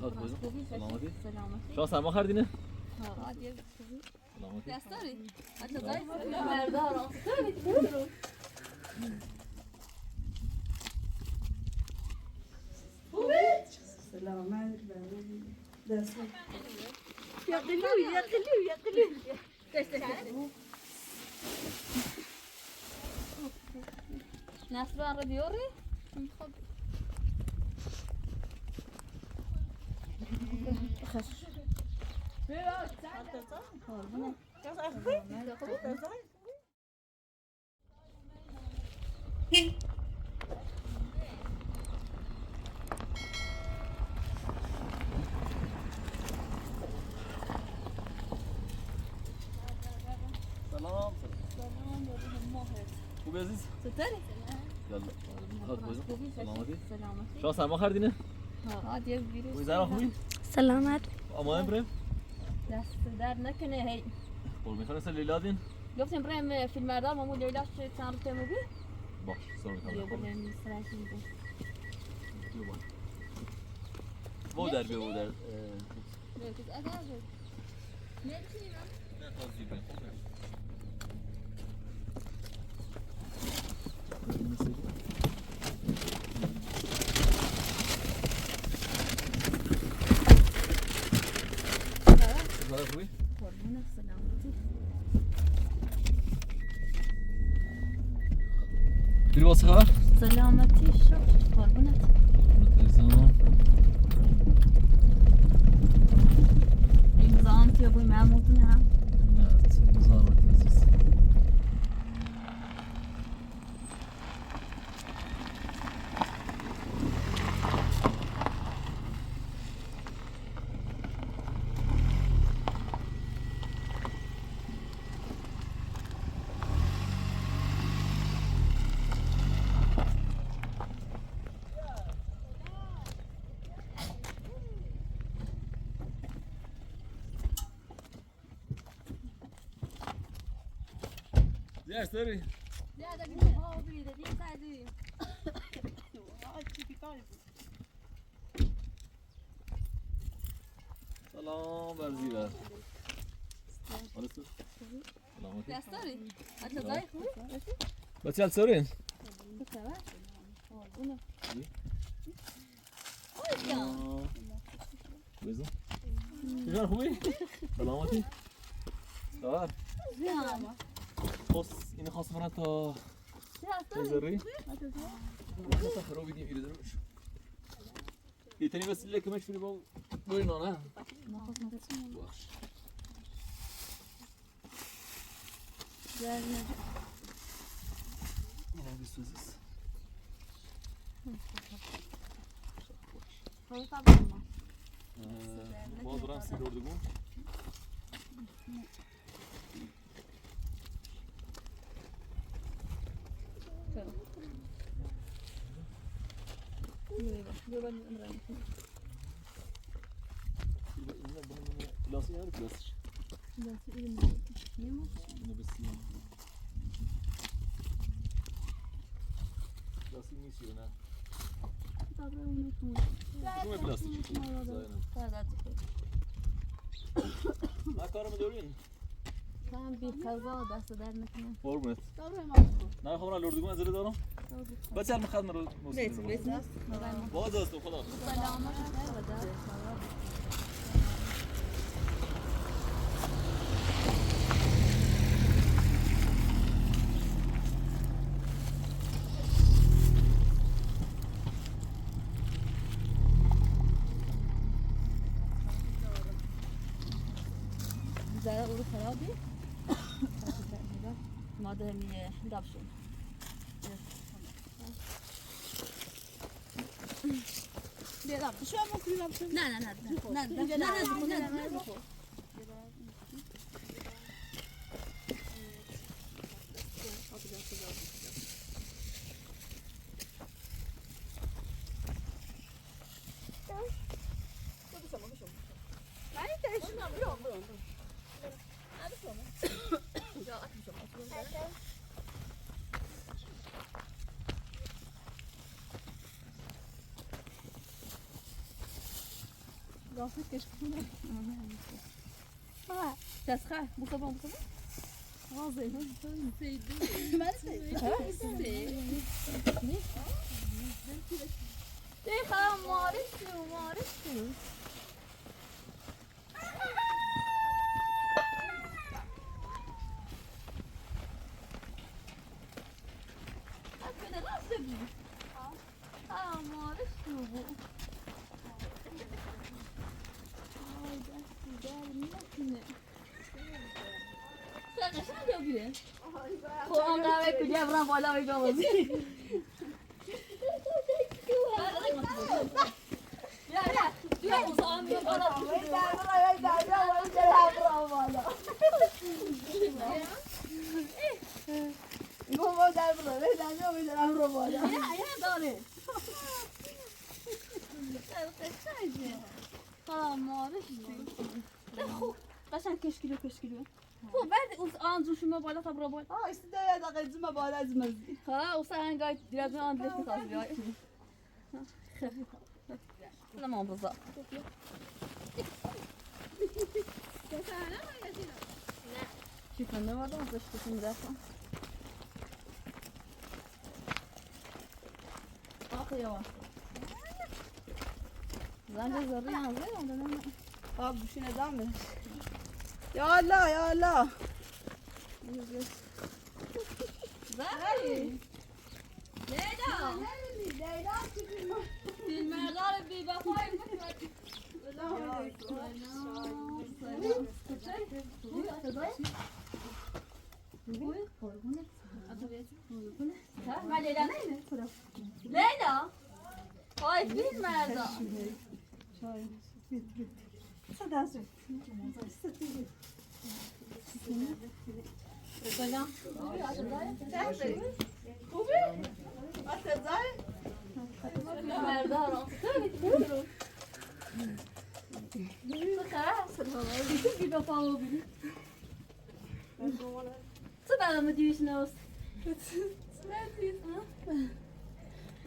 خود بزن. سلامتی. شما سرما خریدینه؟ ها دیگه سلامتی. دستاری حتی دایی مردا را سلامت دست یا قلو نصر را بیاری خب سلام. خوبی عزیز؟ چطوری؟ یالا. خود بزن. سلامتی. سلامتی شما سرما خریدینه؟ ها دیگه بیرون خوبی زهرا خوبی؟ سلامت. اما بریم. دست درد نکنه هی قول میخوان اصلا لیلا دین؟ گفتیم بریم فیلم مردار مامو لیلاش چند روز تمو بی باش سر بیا میکنم. بریم سرشون بی بو در بیا بو در. کس اگر نمی‌تونیم نه تازی بریم. زهرا خوبی؟ قربون سلامتی بیری واسه خبر؟ سلامتی شو قربونت تلویزیون. امضام توی بوی محمود نه نه تلویزیون رو تلویزیون. زیاد سری. زیاده بیشتر ها بیده دیم سردی سلام بر زیبر. آرسو. سلامتی. دستاری حتی دایی خوبی بچه هل سرین؟ بخبر قربونت چی؟ آیا بزن. چیکار خوبی؟ سلامتی. خبر؟ زیام خواست اینو خواست برن تا تزری. تا خراب بیدیم ایره دروش. دیتنی وسیله کمش فیلی با بوینا نه؟ باش. اینم بیست وزیز. باز برم سیل اردگون. Plastik yani plastik. Yine besin. Plastik mi istiyor ne? Come plastik? Ne karımı dövün? Tam bir kaza dست در نکنه قربونت. نه خبر لردگون از دارم. بچه میخواد مرا موسیقی. باز است خدا. زرا اون خرابی ماده میه دابشون بیا شو هم کنیم نه نه نه نه نه نه نه رافت کش کنه تسخر بخبا واضح دقیقا مارشو خب آن قهوه کجا برم بالا و بازی بیا مصاحب بیا بالا بابا در برو بالا یه داره خلاص مارش خوب قشنگ کشکیلو خب بعد اون آن زوشما بالا خبر بالا استدای دقیقه زما بالا از مزی خلاص اون گاي دیگه آن دیگه خلاص بیای لا ما بزا شوف انا ما ضبطش تنزف يا واحد زنجة زريعة زي ولا لا؟ آب بشینه دامه یا الله یا الله زري ليلى في المغارب ببقايا ليلى هاي في المرضى Co tam mówisz nos?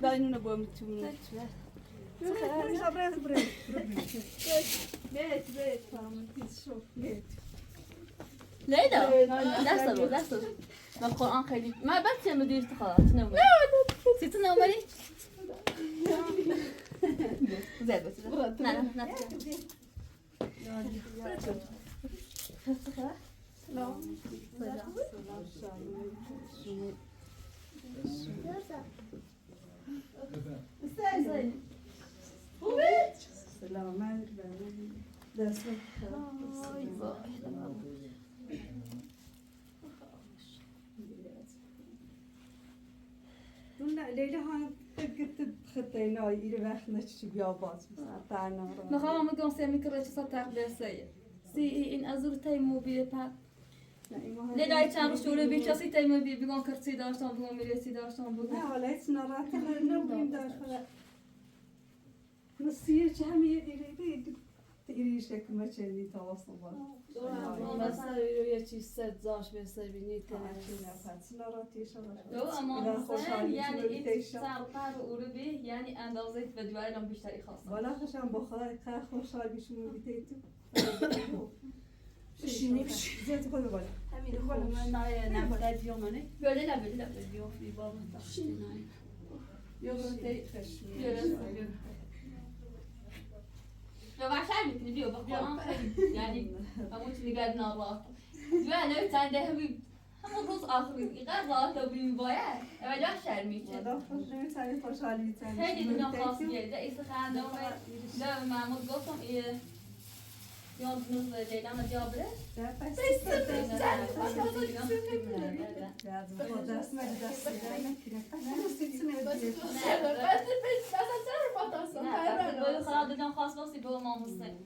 Daj nu na bom tu. ليلى لحظة ما القرآن خليك ما بس مدير خلاص تنومي تنومي زي بس لا سلام دست لیلا ها قلت خطينا إلى واحد نشتي بيابات تاعنا نخاف ما كان سامي كرة تصدق بسيء سي إن أزور تيمو بيبات ليلا يتعرف شو اللي بيشاسي تيمو بيبقون كرسي داشتون بقون مريسي داشتون بقون لا ولا يتنرى كنا نبغي داش فلا نصير كم يدري تقريش لك ما تشني تواصل مثلا یه چیز سد زاش بسبینی لو أما مثلا يعني إيش صار قار أوروبي يعني أندازة بدوائر لهم بيشتري خاصة ولا خشم بخار خير خوشحال بيشمو بيتيتو شینی زيت خذ بالك همین خوب من نفر دیومانه böyle la böyle la دیوم بی بابا داشتی نه يوغرتي خشمي لو عشان نبيه بقرآن يعني أموت اللي قاعد نارات جوا لو تانده هم روز آخری غير رات لو بيبايع أبدا عشان ميتة ولا خشمي ثاني خوشحالي ثاني خیلی دنیا خاص بیاد ایست خانه و معمول گفتم یاد نوز لیلا مجابره باید خدا دنیا خاص باسی به ما مسلم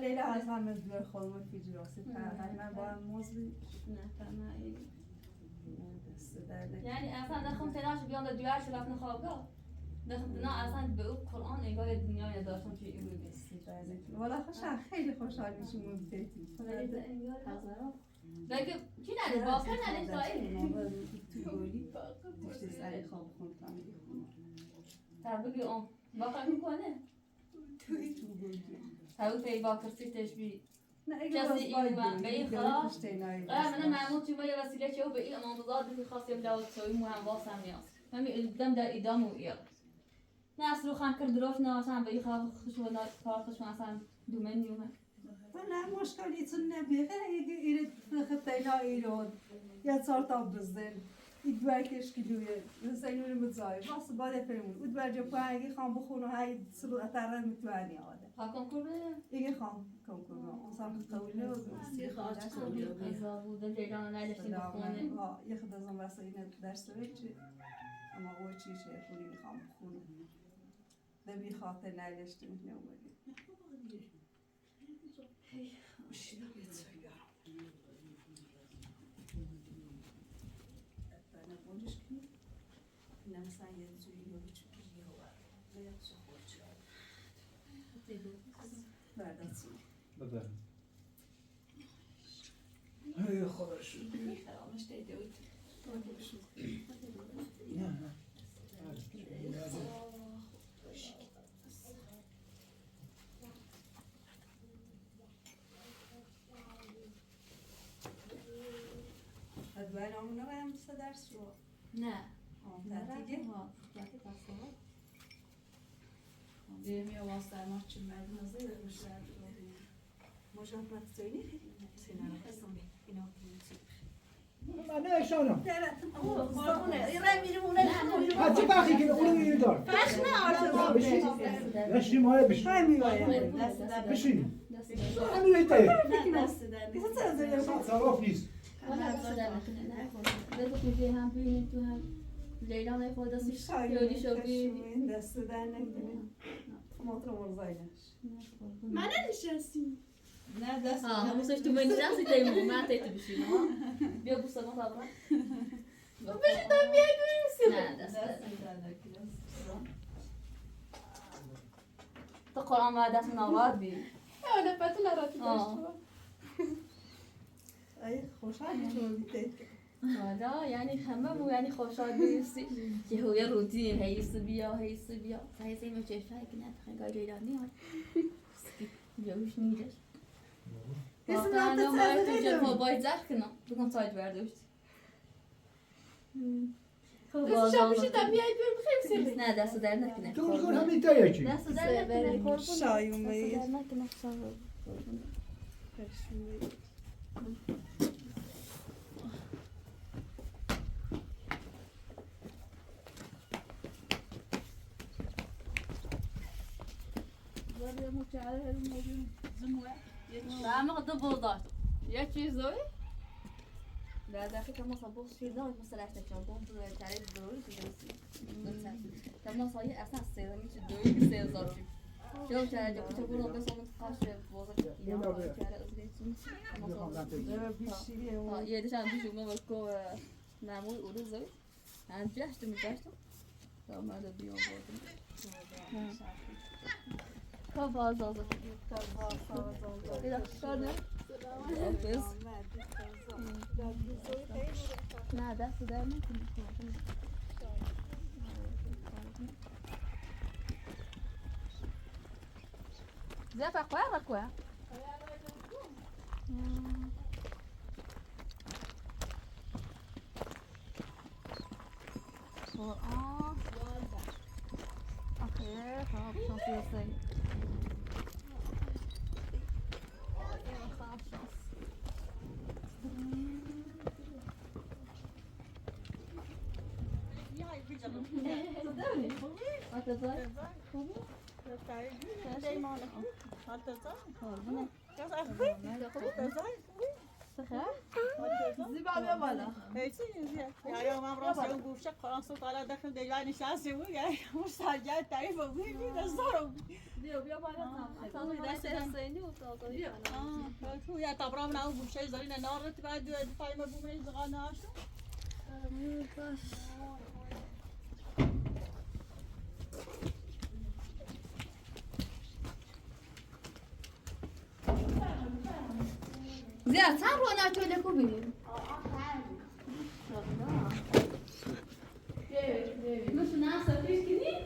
لیلا از همه دور خودمون فیجی راستی من با هم موزی یعنی اصلا دخم تلاش بیان دیوار شلف نخوابگاه نه اصلا به اون قرآن انگار دنیا داشتم توی این رو ولی خوشحال خیلی خوشحال میشیم اون بیتی بگه چی نده باقی نده دایی تو گولی داشته سری خواب خونتم تا بگی اون باقی میکنه توی تو بود هاو تی باکرسی تشبی نه اگه کسی باز این من به این خلاص خلاص من معمول چی باید وسیله چه به این امان بزاد که خاصی بلا توی مهم واسم نیاز همین دم در ادام و ایال نه رو خان کرد دروش نه اصلا به این خواهد خشون کار خشون اصلا دومن نیومه نه مشکلی تو نبیه اگه ایره خطینا ایران یا چهار تا بزن ایدوار کشکی دویه زنی رو متزای واسه باید فرمون ایدوار جو پاهی خام بخونه های سلو اتره میتوانی آده ها کنکور ایگه خام کنکور اصلا قوله و سی خواهد چطوری قضا بوده لیران نداشتیم بخونه یه خود از اون واسه اینه درس چی اما او چیشه خونی میخوام بخونه دبی خاطر نداشتیم نمیدونم مثلا یه جوری رو چوبی و باید سخور چرا بردستی بده ای خدا شد خرامش دیدوید ادوان آمونه بایم سه درس رو نه تعطیلی دیمی و واسه ما چی مدرسه داشتن مجافت زینی سینه رو خستم اینا من نه شانم نه حتی باقی که اونو میگی دار پس نه آرزو بشی ماه بشی همین باید بشی همین ایتای صراف نیست هم ببینید تو هم لیلا نخواد دستش یادی شبی دست در نکنیم موتر مرزاینش من نشستیم نه دست هموسش تو من نشستی تیمو من تیتو بشین ها بیا بوسه ما بابا بشید هم بیای بریم نه دست دست تو قرآن ما دست نواد بی حالا پتو نراتی آه. ای خوشحالی شما بیتید حالا یعنی همه مو یعنی خوشحال بیستی که هوی روتین هیس بیا سعی سعی میشه شاید که نه خنگای لیلا نیاد بیاوش نیدش واقعا ما تو جفا باید زخ کنم بگم ساید برداشت بس شب بشید هم بیای بریم خیلی سری نه دست در نکنه تو اون هم ایتای چی دست در نکنه قربون شای دست اومید در نکنه نه ما قد بول داشت یه چیز داری؟ در دقیقه ما صبح شیر داشت مثلا اشتکان بود چاره دروی در ما سایه اصلا سیزا میشه دوی که 3000 جو چاره جو چه برو بس اون قاش بوزه یا چاره از بیشتری ها یه دشان بیشو ما بکو معمول اون زوی من جاشتم تا ما دو بیام بودم کا باز از نه دست در نکنی زفا قوي قوي اوكي خلاص شوفي ازاي زیبا بیا بالا يعني ما براسي يوم بشق راسه طالع داخل دجاني شاسي ويا مستعجل تعرف ويجي نزارو بیا بالا دست حسینی افتاد هو يا طبرا من أول شيء زرينا نار بعد دفاعي ما بومي زغانا شو زياد صار وانا اتولى كوبي مش ناس فيش كذي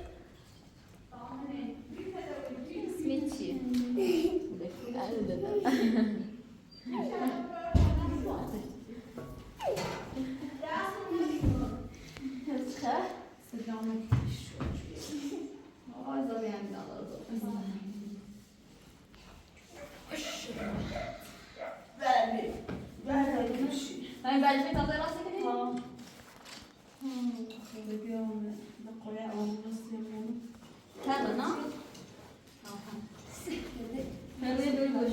من بعد فيك تعطي راسك كده؟ هذا نعم؟ هذا يدوي وش؟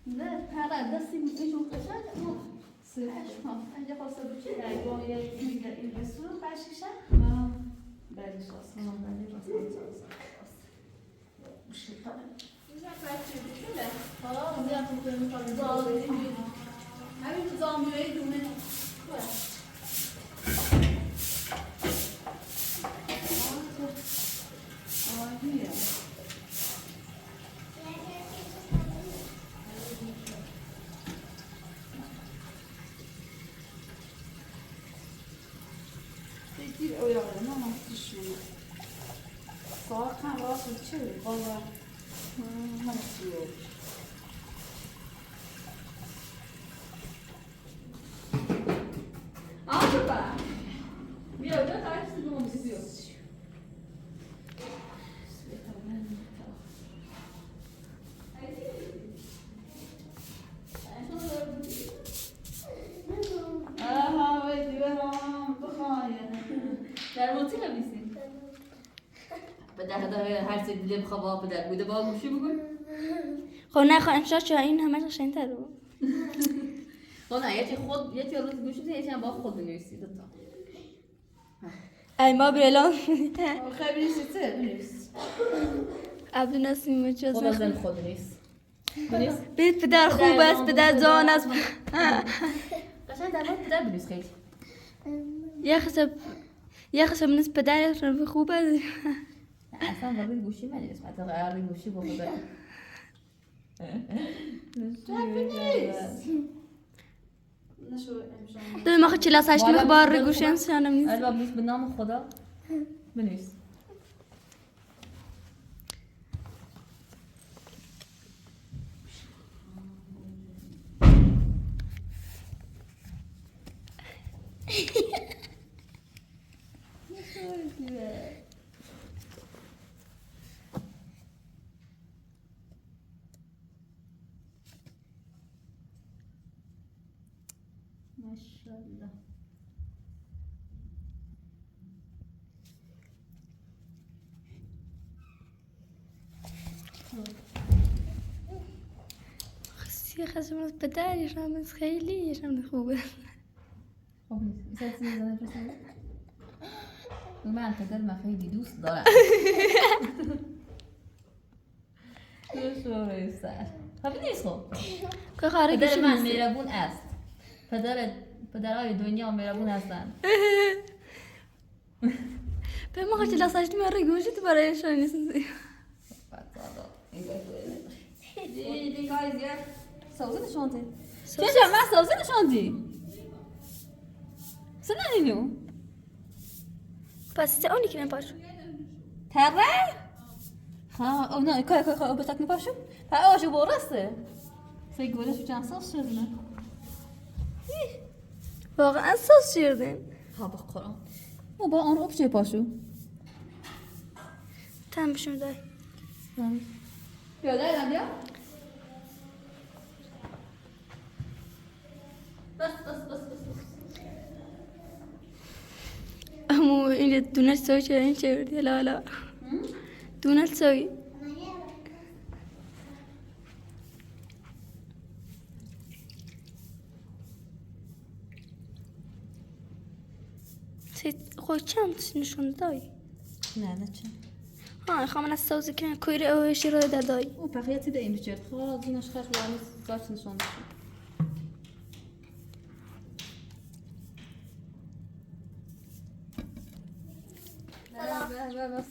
لا هذا دستي مش مقشة أنا خلاص بتشي هر سری دلم خواب بدر بوده با گوشی بگو خب نه خواهیم شد این همه قشنگ تر بود خب نه یکی خود یکی روز گوشی یکی هم با خود بنویسی دوتا ای ما برلان خیلی بنویسی بنویس عبدالنسیم مجاز خب ازم خود بنویس بید پدر خوب است پدر جان است قشنگ در مورد پدر بنویس خیلی یه خسب نیست پدر خوب است اصلا روی گوشی من نیست مثلا روی گوشی با خدا دو ما خود چلا ساشت مخبار روی گوشی انسانم نیست البته بنویس به نام خدا بنویس ماشاءالله یه خسب نیست پدر یشم نیست خیلی یشم خوبه خب نیست میشه چیزی زنه پسنده من پدر من خیلی دوست دارم شوره سر خب نیست خب پدر من مهربون است پدرای دنیا مهربون هستن به ما خود چلا ساشت من روی گوشی تو برای انشان نیست دی guys ja sauze nişanti. Çeşe ben sauze nişanti. Sen ne diyorsun? پس چه اونی که نپاشو تره؟ ها او نه کای او بتاک نپاشو؟ ها آشو برسته. فکر گوله شو چند سال شده نه؟ واقعا اساس شیردیم ها بقرآن. ما با آن رو بچه پاشو. تم بشم دای بیا دایرم بیا. بس. امو این دونت سوی چه این چه لا دونت سوی خود چند نشون دای نه چه؟ ها خواهم از سوزی که کویره اوشی رو دادای او بقیه ده این بچه خواهد اینش خواهد وانی زارت نشان داشت.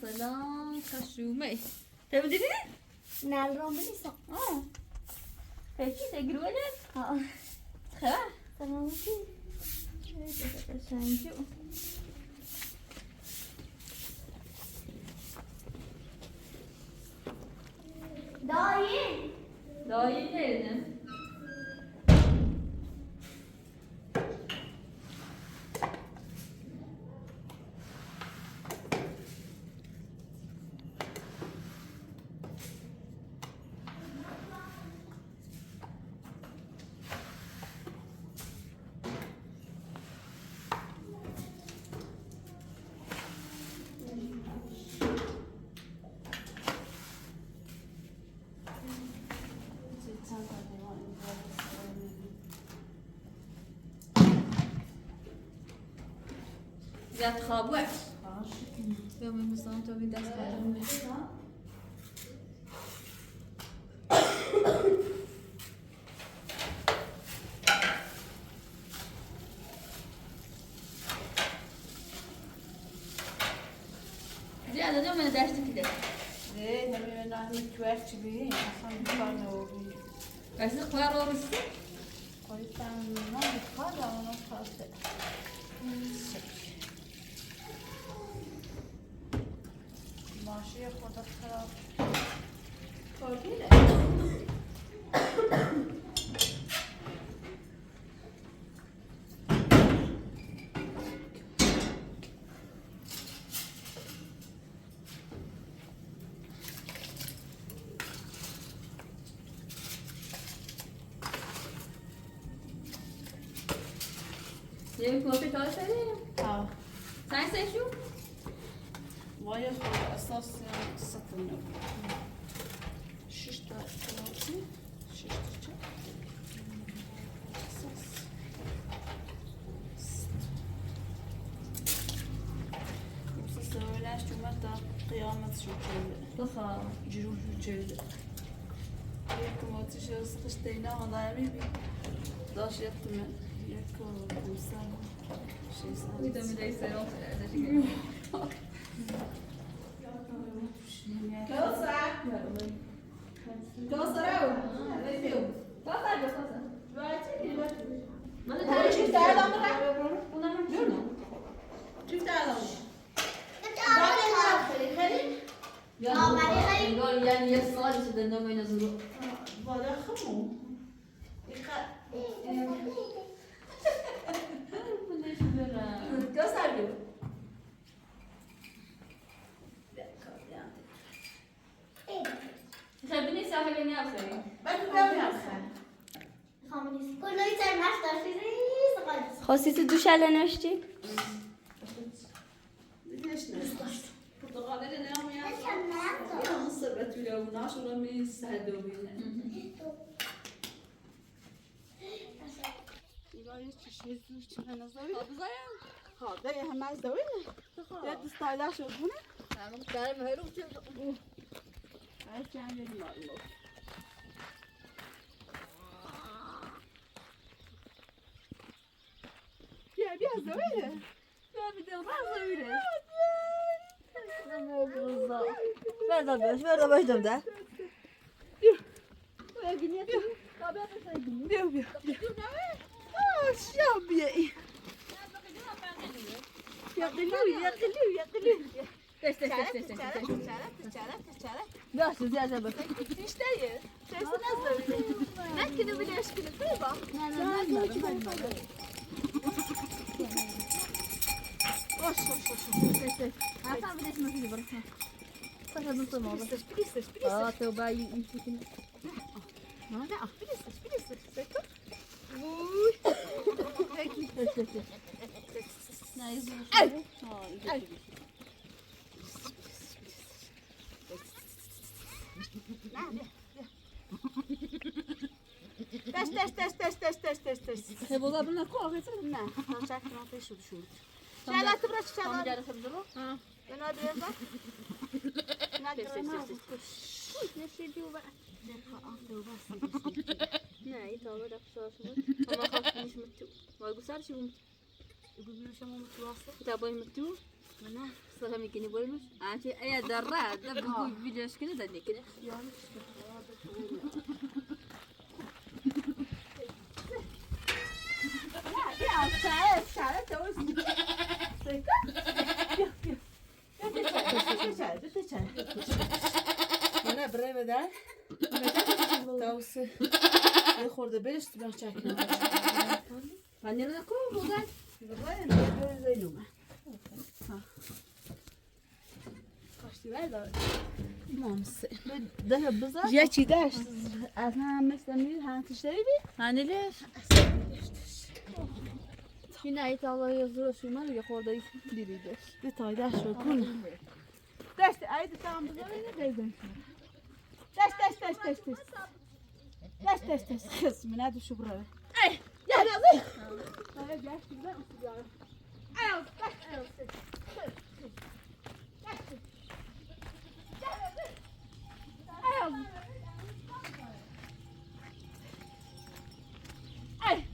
سلام خشومه تبدیدی؟ نه الان بنیسم فکری تگروله؟ خبر؟ سلامتی دایی کردم زیاد خوابه یا من مثلا تو بی دست کنم زیاده جو من داشت کده نمیدونم توی چی بگیم اصلا بیکار نبودی بس خواه رو رسید خواهیتم نه بیکار دارم خواهده ماشی خودت خراب کارگیره یه کوپی تاش داریم ها ساین سشو باید خود اساس ستن نبود 6 تا کلاسی 6 تا چه اساس یکسی سوالش اومد تا قیامت شو کرده بخواه جروح شو کرده یک موتیش اسقش دینا آدمی بی داشت یکتمه یک بوسن 6 میدونم سال میدونی سرم سرده یعنی یه سالی شده نمینه زورو خبینی ساحلی نیافریم خواستی تو دوش الان نشتی؟ Portugal är det när jag måste berätta hur jag var så de är så här då ده هم از دوینه یه دستایده شد بونه همون دارم هرو چه هر چند یه مالو بیا از دوینه بیا بیدم راز میره نموزا بردا باشم ده شو بیایی باشه زیاده باشه Hasan bir de şunu gibi bırak. Sakın nasıl mı olur? Aa tövbe iyi fikir. Nerede? Ah bilirsin. Sakın. Uy. Peki. Ne yazıyorsun? Ay. تست Ne bu da bunlar koy. نه شک ناتش شد شد شلات برش Tamam شلات gel sabzı bu. Ha. بنا دیگه نه Ne iyi tamam da kusura Ama kalkmış mutlu. Vay gusar şu mutlu. يقولوا شو متواصل Kitabı mutlu. Mana sıra mı kini bölmüş? Anti aya darra da bu video şekilde de ne kine. يا شعر شعر توز Bana bre bedel. تاوسه یه خورده برش تو بخش چکنه پنیر نکن بودن بگوی زینومه کاشتی بردار مامسه ده بزار یه چی داشت از هم مثل میر هنتش داری هنی لیش Yine ait Allah yazıyor şunlar ya orada diridir. detay dash رو کنه داشت عید تام بزار اینه بیزن داشت خصم ندو شبره ای یا نزی داشت بزن اصلا ایو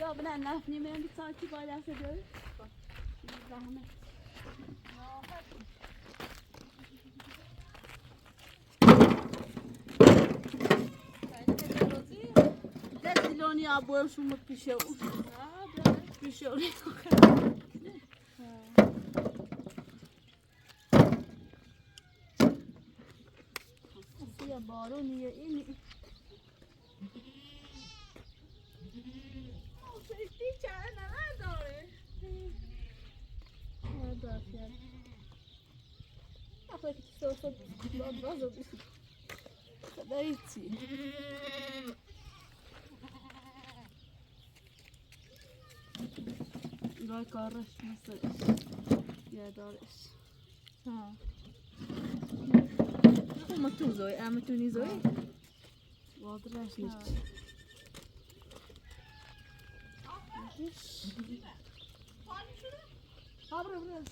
یا بنا نفنی من bir takip alası diyor. Zahmet. دلونی آبورم شما پیشه او. پیشه او. یا بارونیه اینی. Dajcie. Gaj karış nasıl? Ya darış. Ha. Ama tu zoy, ama tu ni zoy. Vadraş ne? Abra buraya.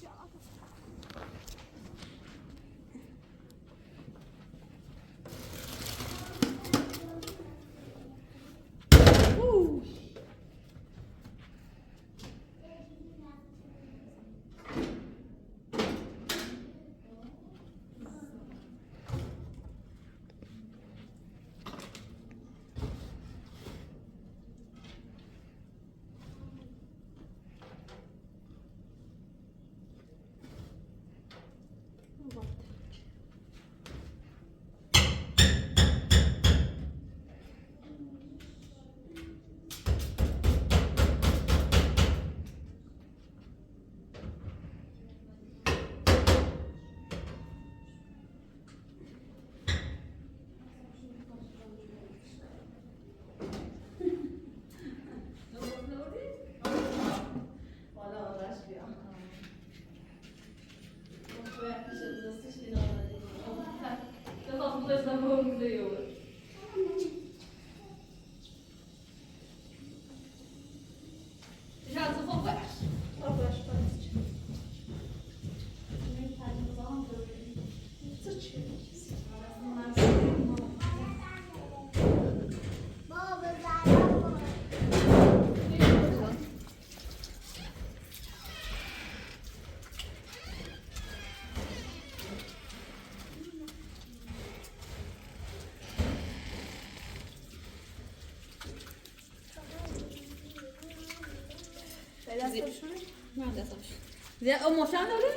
زي أم شانو لي؟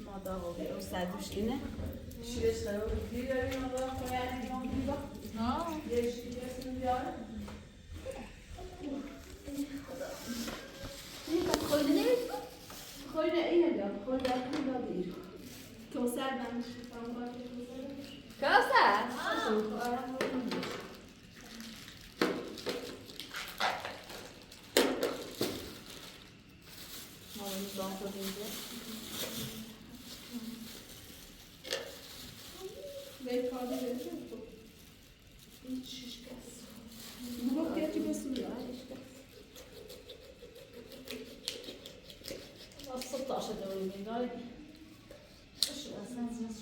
ما داغوي او سادوشتينه شيش خير ديري ما داغ يعني يوم ديبا ليش يسمي دياره خلينا ايه اليوم خلينا احنا دير كوسر من كوسر؟ Malımız daha da değil. بوقتی بسوی. از 16 دوره می‌داری. شو اصلا زیاد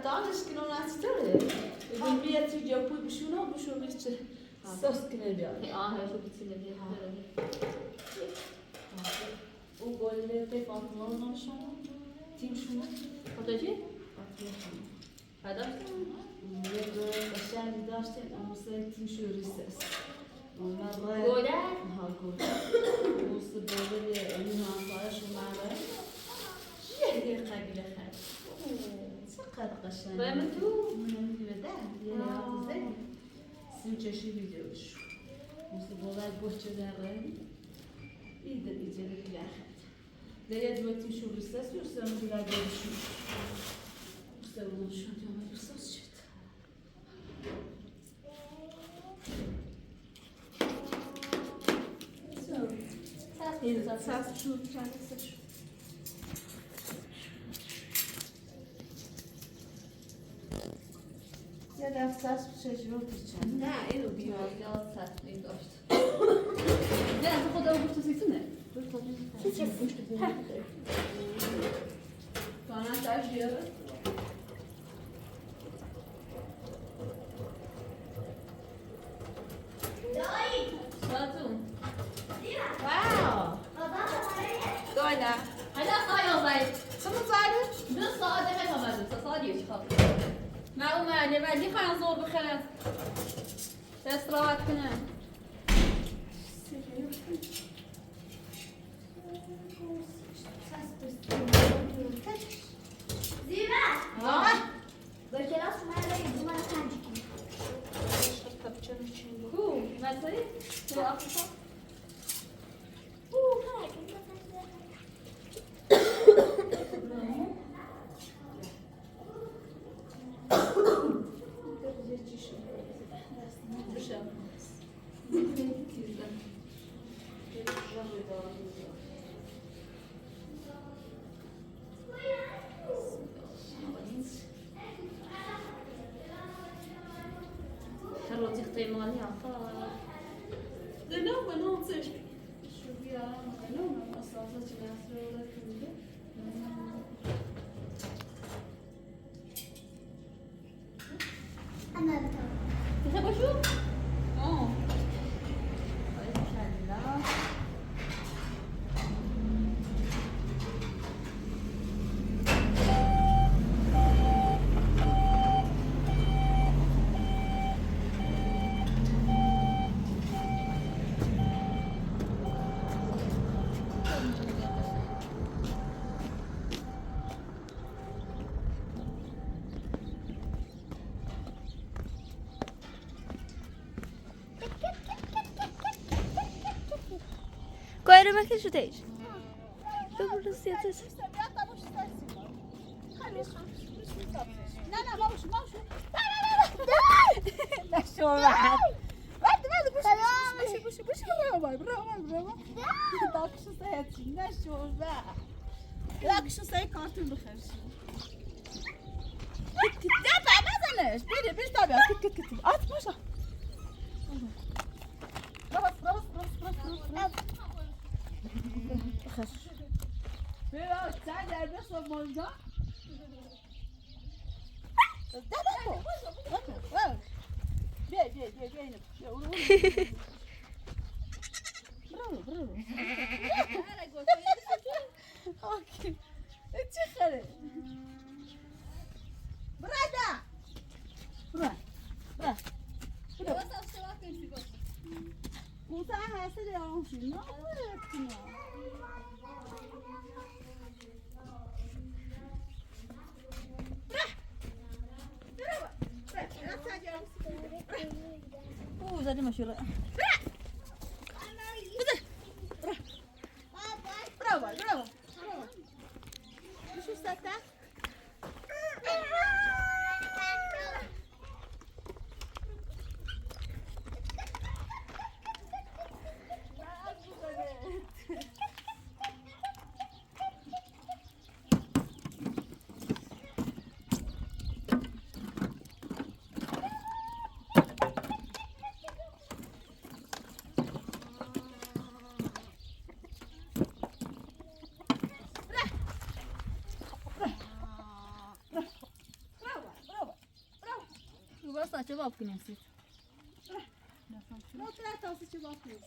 دانش کنون از داره. بیاد تو جا پول بشونه بیشه ساس کنه بیاد. او گل به فاطمه نشون. تیم شما. خودتی؟ یه قشنگی داشته اما سر تیم شوریسته است. گوده؟ ها گوده. موس گوده این همسایش ماره. یه قبیله خرد. چقدر قشنگ. باید تو؟ بده. یه لحظه. سیم چشی ویدیوش. موس گوده بوچه داره. ایده بیله خرد. دیگه دو تیم شوریسته است. یوسف میگه دارشون. سوونشون دیگه ساز شد. ساز شد چندش. یه دفعه چجور بیچن. نه اینو بیاد یا این داشت. نه از خدا رو تو سیتونه. Sonra taşıyoruz. Şatun. واو. Doyda. Hadi sayı olsaydı. Sana zaten. Bir saat demek olmadı. Saat diyor çıkalım. Ne umar ben ne kadar zor bir kere. Estirahat günü. Mesela, bu akşam. شروط احتمالي عطاء Dönüyor mu? Ne oldu? شو فيها مكانون أصلا تناسل ولا كذا تحب شو؟ Agora como é que ajudei? Eu vou dizer isso. نه ماوشو نشو بعد بوشی برو داکشو سایتی نشو داکشو سای کارتون بخرش دفع نزنش بیش تابعه کت آت باشا بخرش بیا سر در بس و مانجا بیا اینو برو اوکی چی خره برو Kusa hasta de olsun. Ne yapıyorsun? زدی مشوره Bravo, bravo. Şu saatte. بس جواب کنیم سید ما طلعت تاسي شباب فلوس.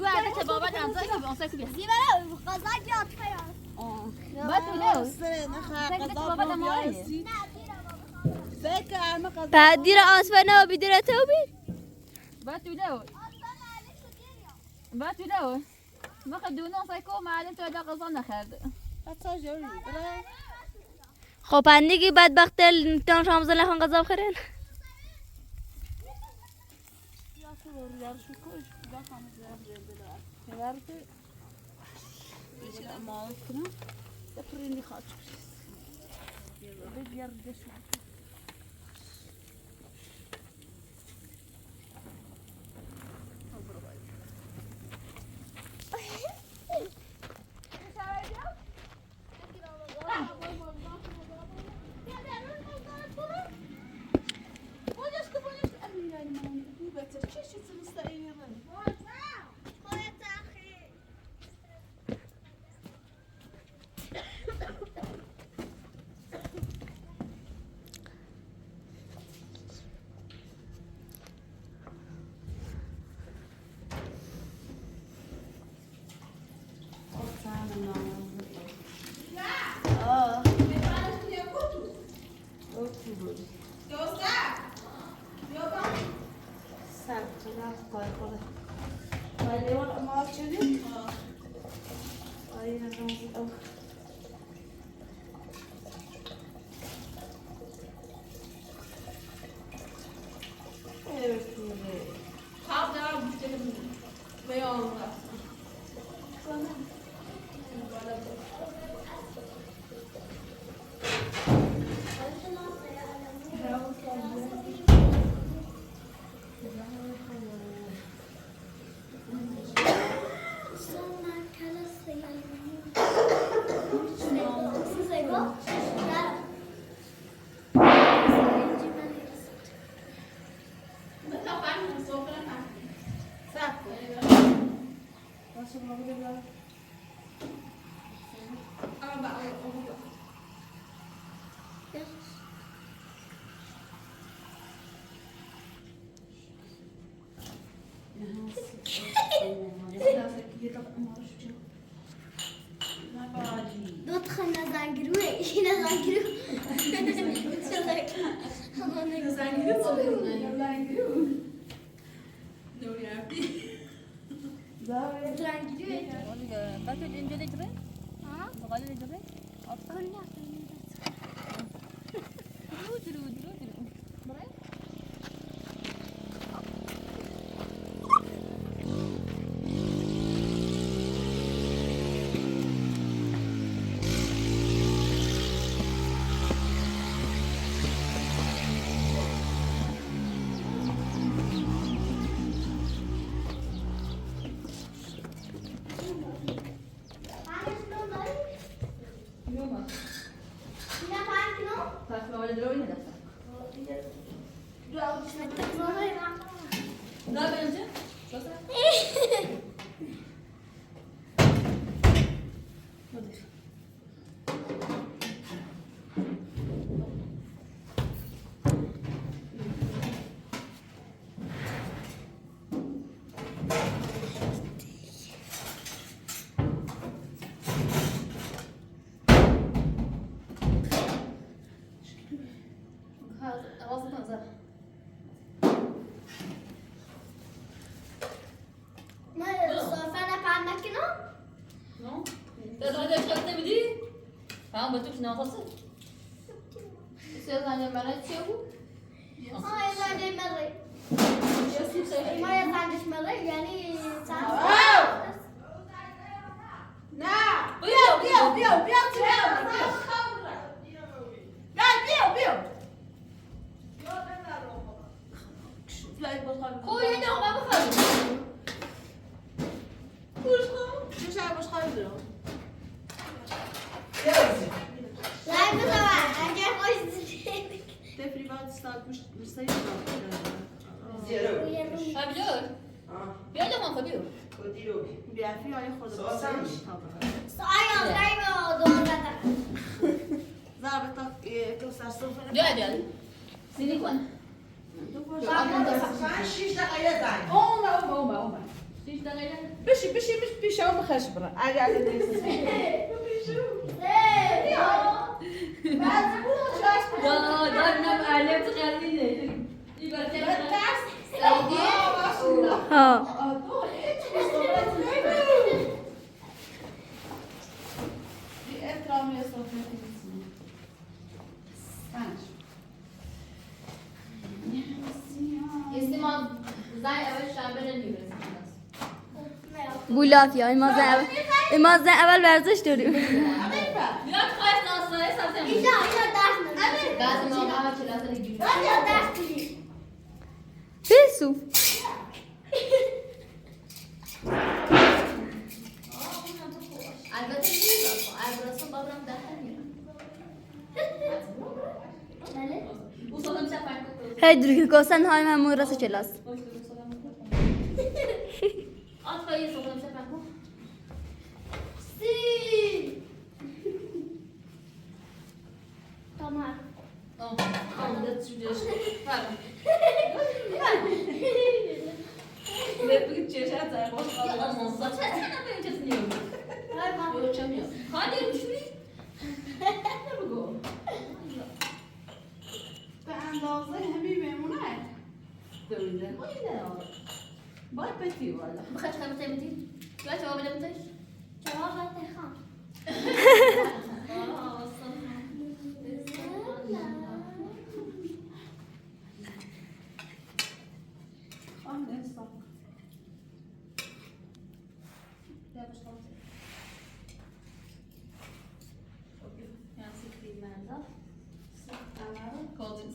بعد بابا جان زاي كبي اونسا كبي زي بلا غزاك يا طفيا ما تقولوا بابا ماي. فكر ما قصدي. بعدير آسفنا وبيدير توبي باتولو ما خدونا سايكو ما علم تو هذا قصنا خد حتى جوري. خب اندی بدبخت تان شامز لخون غذا بخورن Ya şu var şu koş. Bakalım zerdeler. Verdi. İşte malık kına. Da prindi kaçmış. Bir yerde şu. D'autres nazangru et nazangru. Duran gidiyor. Bakın ince de girin. Ha? Bakalım ne girin. Anne. Duru. Buraya. Takma öyle dur oyna da. Ne yapıyorsun? Nasıl? Non? T'as demandé à chaque midi? Ah, on va tout finir en français. C'est un animal chez vous? Koy yine ona bakalım. Fabio? Bia da mão, Fabio? Bia. Sini quando? Uma. Xix da galera. بشي شو بخشبرة عادي على دايما معلم تغني يبقى ها استماع زي اول شعبنا اليوم بولاف یا ایمازن اول ورزش داریم Biraz kaç nasıl satayım? Bazı mağazalar çilatları gibi. بسو البته نیست. ابراسون بابرام داخل میرم. Usalım sefer kokuyoruz. هی درگی کوسن های من مورس چلاس At kayı usalım sefer kokuyoruz. Tamam. Kaldı sürüyor. Pardon. Ve bu gideceğiz zaten. Boş kalmaz. Saçma ne yapacağız diyorum. Hayır ölçemiyor. Hadi şurayı. Ne bu? به اندازه همین میمونه Böyle. O ne ya? Bay peti valla. Bu kaç kamera temizliği? Kaç cevap edemeyiz? Cevap ver Tehan.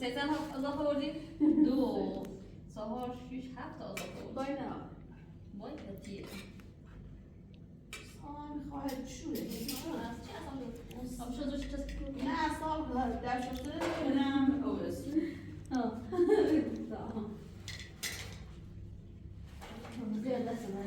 سیزن اضافه بردیم 2 4 6 7 اضافه بردیم بای نه وای کتیه خواهد شوره هم شد روش کسی نه سال در شده کنم اوست زیاد دست من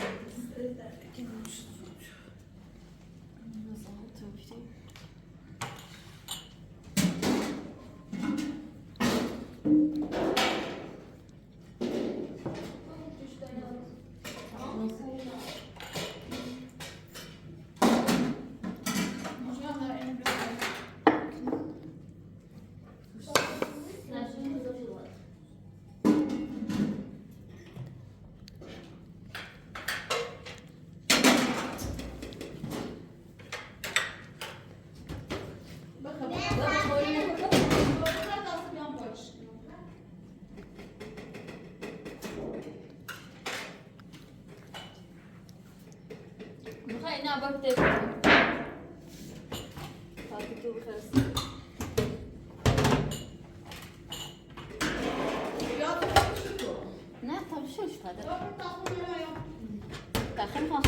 اینا باید دیگه خاطر تو بخرستی نه طب شوش قدر داخل خاص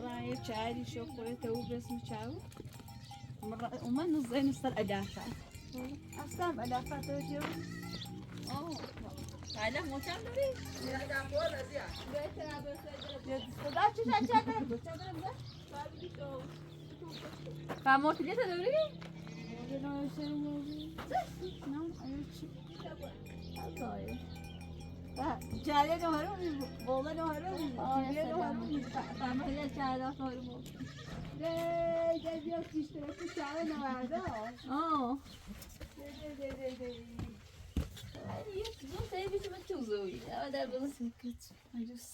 رأي شعري شو قلت هو باسم شعو وما نزين السر أدافع أصلا أدافع توجيه على مو كان دوري خدا چی شد فهمت ليه دوري جالي نهارو والله نهارو جالي نهارو فهمت ليه شهادة فهمت جالي اشتراك شعر نهارو زون تایی بیشتر من چوزوی اما در بازم سکت عجوز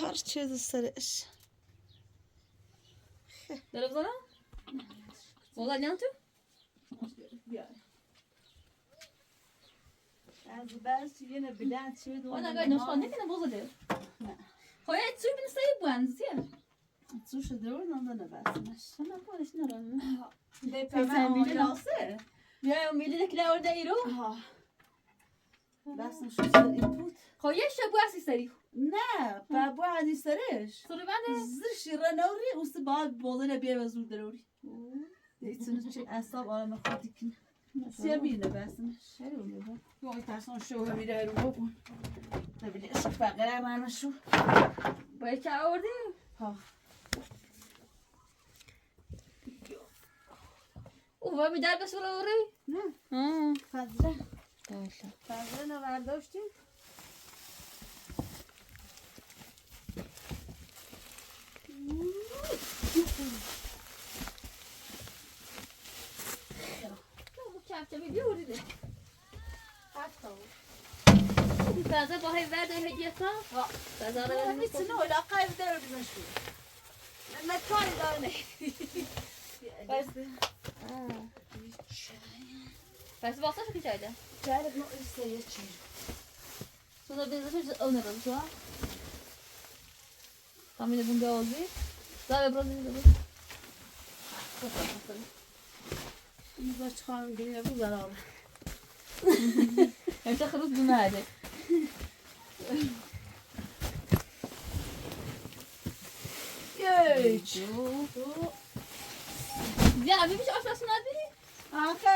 کار چه سرش داره بزنم؟ والله نیام تو؟ از بس یه نبلند شد و وانا قاعد نشخان نکنه بزده خواه تسوی بنستایی بوانزیه تو شده رو نمده نبستمش اما بوانش نرم ده پیمه میلی ناسه یا میلی دکله ورده ایرو بستم شو سر این بود خواه شبو اسی سری نه بابا عادی سرش سری بنده زر شیره نوری اوست باید بالونه بیه و زور دروری دیتونو چه اصاب آرام خودی کنه سیه مینه بستمش وای ترسان شو میره رو بکن نبیلی اشک فقره من شو باید چه آوردی؟ ها اوه می در بسول آوری؟ نه فضله باشه فضله نورداشتیم کفچه بیوریده تازه با های ورده هدیه تا تازه رو میتونه اولا قیب داره بزنشو مکانی داره بس واسه شو که چایده جالب ما ایسته چی sonra biz de oynarız şu an. Tahmin edin de oldu. Daha biraz izledim. این باش خواهم گریه بود برام Hem de kırık günahı. Geç. Ya bir şey aşağısına değil. آخه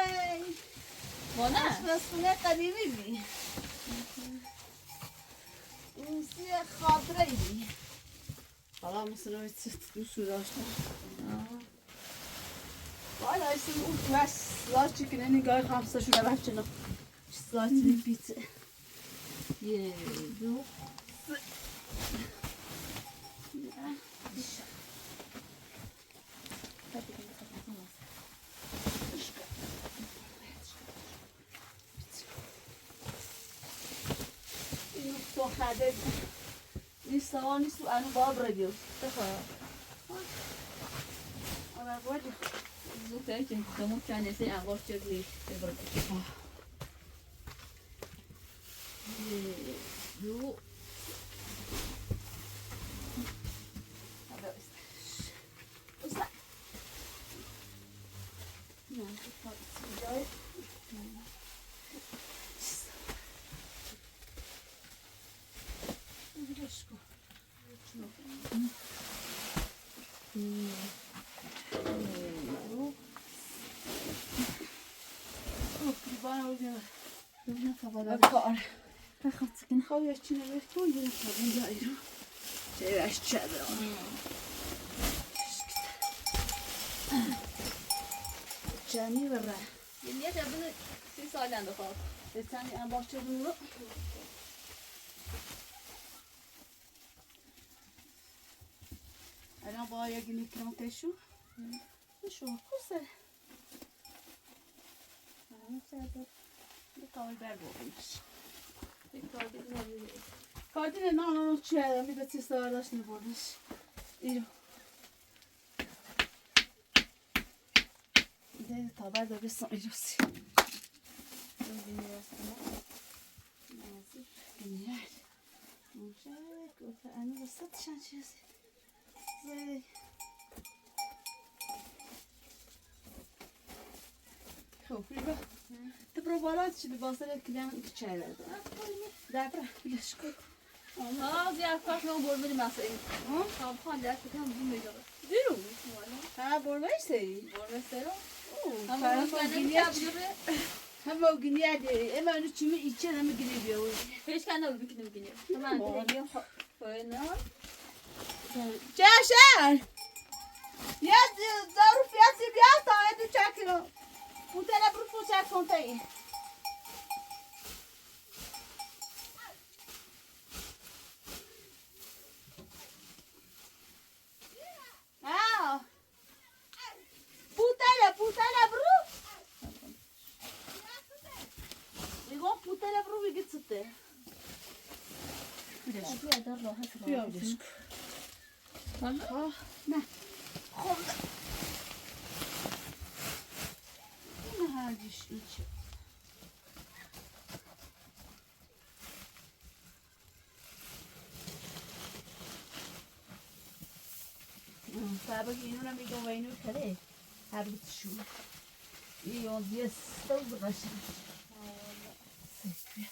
Bana. آشپزخونه قدیمی بی این سی خاطره بی حالا مثل روی دوست داشتم باید ایسیم اون بس لاشتی کنه نگاه خمسه شده بچه نو سلاتینی بیته یه دو. تو خده نیست سوال نیست تو انو باب را بیوز Defa. آره باید Zutay ki kamu kendisi en boş çözüyor. Bu Usta. Ne? Hadi. ne kadar Kar. Bakın havaya içine ver koyuyor tabii ya. Çeviş çevir. Cani ver. Niye de bunu siz halen de kal. Sen en bahçede bunu. الان با یکی نکرانتشو شو کوسه کار بر بودش کارتین نه چه میده چی سوار داشت نبودش ایرو ده تا بعد بسام ایروسی گنیار مشه گفت انا وسطشان چیزی زي خوفي بقى تبرو بالات شي بباصل كلام تشايل دابا بلاش كوك ها زي عفاف لو بول بدي مسئله ها خان دست کم بون میذاره دیرو ها برمشتی برمسترو هم گنیا دی اما اون چی میچه نمیگیری بیاوی پیش کنده بود بکنم بگیریم تمام دیگه فاینا جاشن یا دارو فیاتی بیا تا ادو چاکینو اون تلا برو فوچا کنتای Putala bro. Digo putala bro bigit sitte. Biraz. Ne? Khomda. Ne hadiş iç. Sabe que não me deu bem no cadê? Habit şu. İyi on diye stoldu kaşın. Sekre.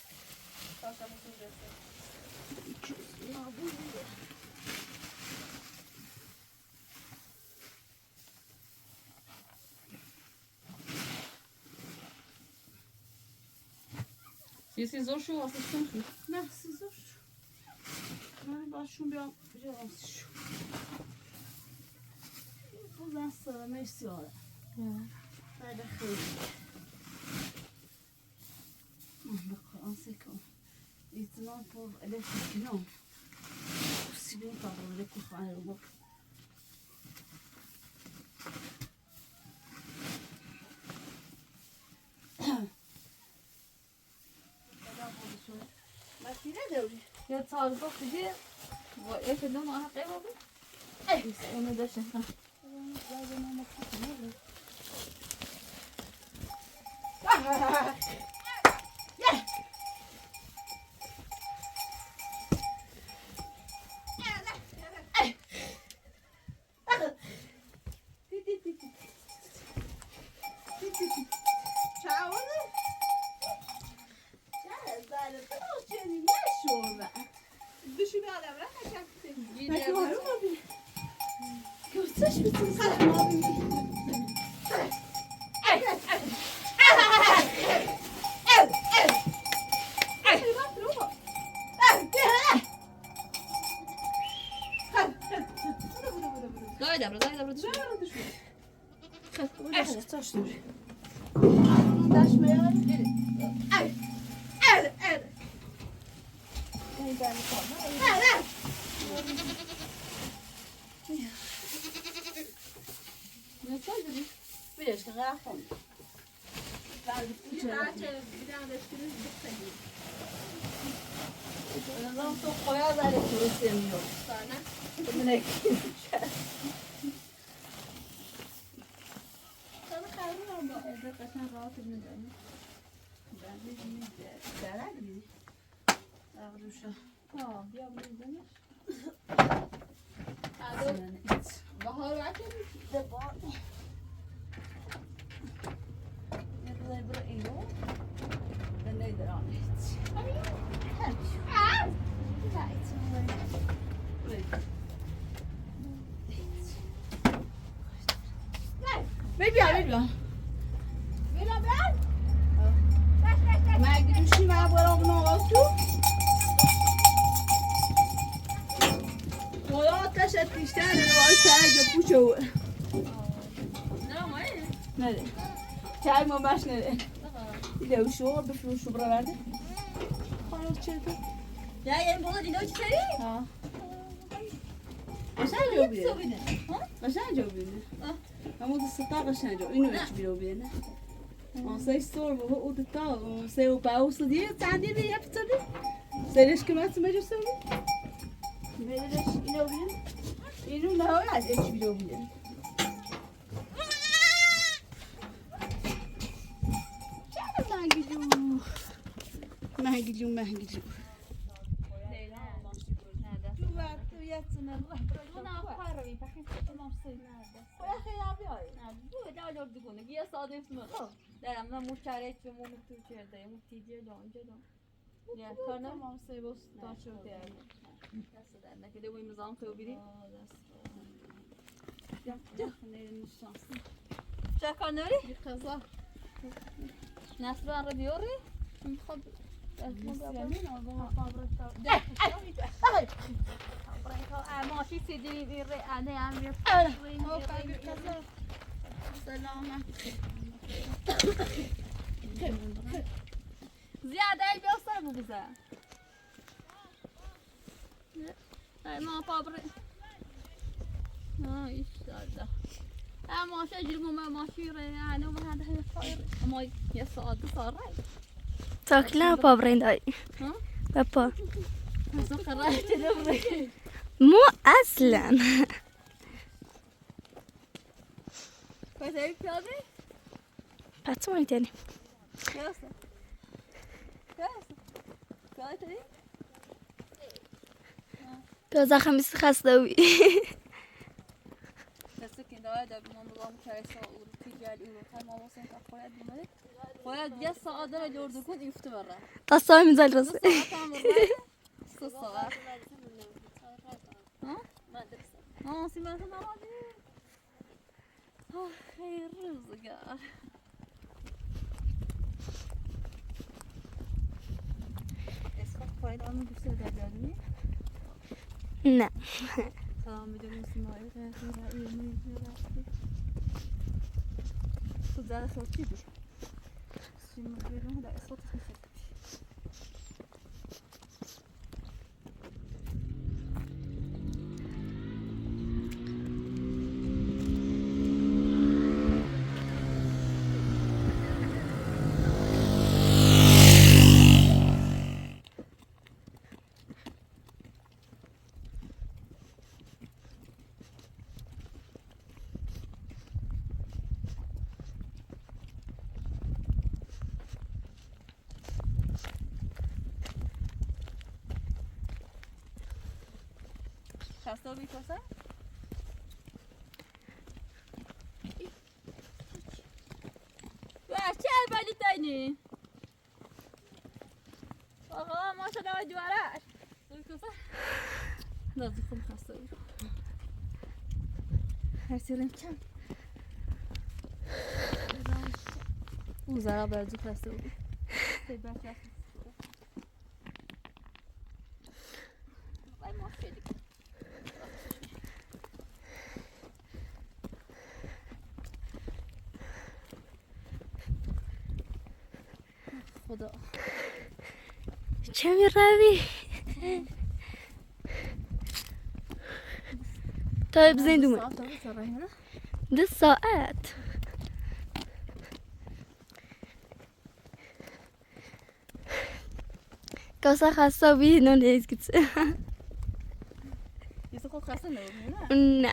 Siz zor şu asistan şu. Ne siz zor. Ben başım biraz şu. Buradan sığınma istiyorlar. Hadi hayır. Bakalım sekom. İtinan por elektrik non. Sibin kabul de kufayı bak. Makine de öyle. Ya tarzı bak dedi. Bu efendim ona kayboldu. Biz onu da şey. Çay mı baş nereye? İle uşu biflu bura verdi. Hayır çeldi. Ya yerim bana dino içeri. Ha. قشنگ جو بیه قشنگ جو بیه اما دستا قشنگ جو اینو چی بیرو بیه نه آسای سور و او دتا سه و باوس دیگه چندی بیه بتونی سرش که ماست مجلس سوری میدهش اینو بیه اینو نه از چی بیرو بیه مهنگی جو یه ساده اسم درم من مشترک به مون تو کرده مون تیجه دانجه دان یا کارنا ما سه بس تا شده دست در نکرده و امضام تو بیری چه کار نری قضا نصر آن رو بیاری خب ماشی سیدی بیره انه هم زیاده ای بیاستر بگذار ما پابره ایشالله ماشی اجرمو ما ماشی رأی و هذا هي صاير ما يصعد صار رأي تاكلها بابرين داي بابا مسوق الرأي تدبري مو اصلا كويس هيك هذه باتموني تاني كويسة كويسة كوزا خميس خاصة سكين هذا بمنظم كيسة ورتجال ورتها ما وصلت أخوات بملك خوات جس قادرة جورد كود يفتبرها تصاوي من زال راسي الصغار ها سمعت أنا راضي خير رزق اسمك فايد عمو بسيط دجاجني لا سلام بدون اسماعيل غير رأي من رأسي صدق صوتي دي شنو بيقولون هذا صوت خفيف خسته بی‌کاسه؟ چه البالی تانی؟ آقا ما شده دوارش بی‌کاسه؟ لازم خون خسته بی هر سیرم کم اون زرا برزو خسته بی سیبر خسته بای ما خیلی خدا چه میروی؟ طيب زين دوما 2 ساعات كوسا خاصة بيه نون ايز كتس يسوق خاصة نومنا نا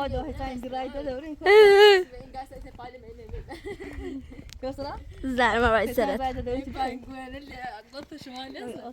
ده هتاين درايده دوري كوسا زعل ما بعد سرت بعد دوري بانكوان اللي قطه شمال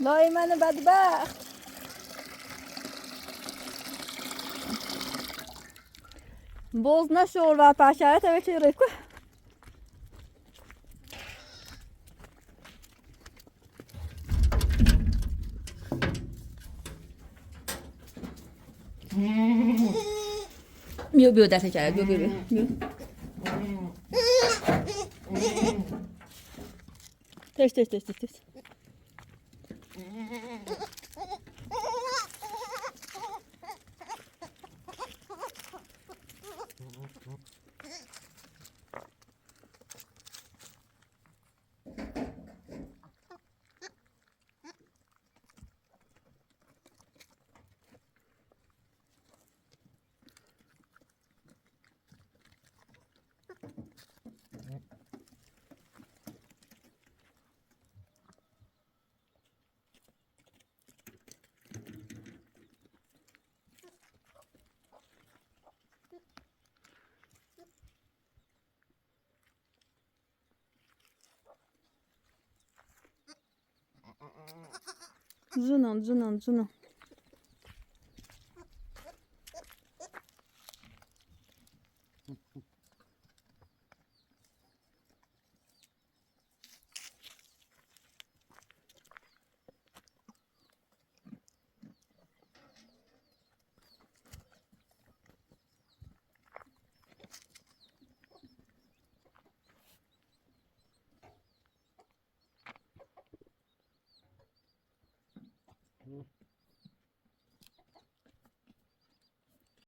لای من بدبخت. باز نشور و پشرت بچه ریکو. بیا دست کرد بیا. تش. جونم